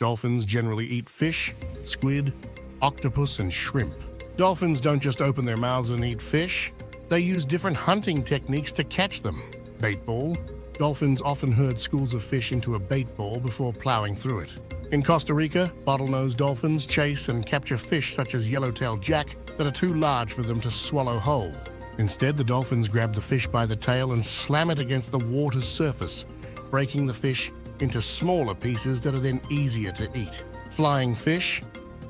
Dolphins generally eat fish, squid, octopus, and shrimp. Dolphins don't just open their mouths and eat fish. They use different hunting techniques to catch them. Bait ball. Dolphins often herd schools of fish into a bait ball before plowing through it. In Costa Rica, bottlenose dolphins chase and capture fish such as yellowtail jack that are too large for them to swallow whole. Instead, the dolphins grab the fish by the tail and slam it against the water's surface, breaking the fish into smaller pieces that are then easier to eat. Flying fish.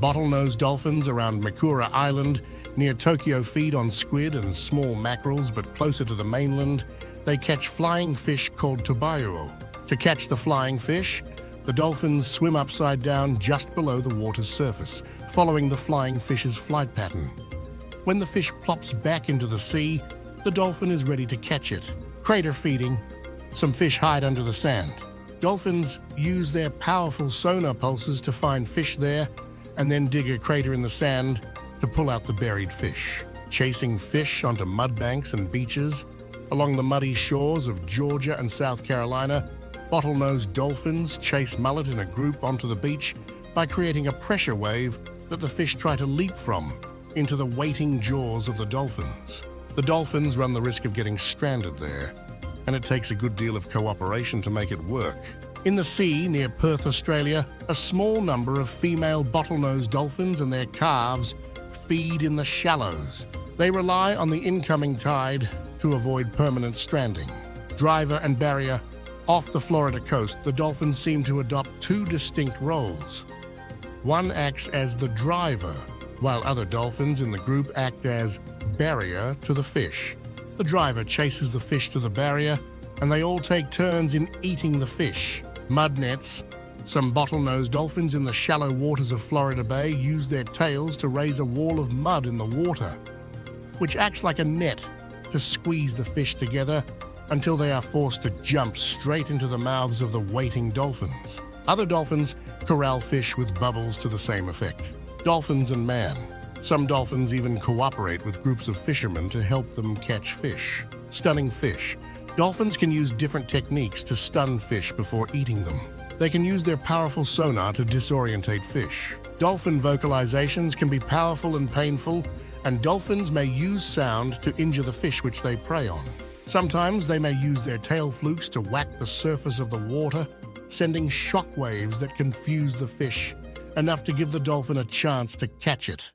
Bottlenose dolphins around Makura Island near Tokyo feed on squid and small mackerels, but closer to the mainland, they catch flying fish called tobayuo. To catch the flying fish, the dolphins swim upside down just below the water's surface, following the flying fish's flight pattern. When the fish plops back into the sea, the dolphin is ready to catch it. Crater feeding. Some fish hide under the sand. Dolphins use their powerful sonar pulses to find fish there and then dig a crater in the sand to pull out the buried fish. Chasing fish onto mud banks and beaches. Along the muddy shores of Georgia and South Carolina, bottlenose dolphins chase mullet in a group onto the beach by creating a pressure wave that the fish try to leap from into the waiting jaws of the dolphins. The dolphins run the risk of getting stranded there, and it takes a good deal of cooperation to make it work. In the sea near Perth, Australia, a small number of female bottlenose dolphins and their calves feed in the shallows. They rely on the incoming tide to avoid permanent stranding. Driver and barrier. Off the Florida coast, the dolphins seem to adopt two distinct roles. One acts as the driver, while other dolphins in the group act as barrier to the fish. The driver chases the fish to the barrier, and they all take turns in eating the fish. Mud nets. Some bottlenose dolphins in the shallow waters of Florida Bay use their tails to raise a wall of mud in the water, which acts like a net to squeeze the fish together until they are forced to jump straight into the mouths of the waiting dolphins. Other dolphins corral fish with bubbles to the same effect. Dolphins and man. Some dolphins even cooperate with groups of fishermen to help them catch fish. Stunning fish. Dolphins can use different techniques to stun fish before eating them. They can use their powerful sonar to disorientate fish. Dolphin vocalizations can be powerful and painful, and dolphins may use sound to injure the fish which they prey on. Sometimes they may use their tail flukes to whack the surface of the water, sending shock waves that confuse the fish, enough to give the dolphin a chance to catch it.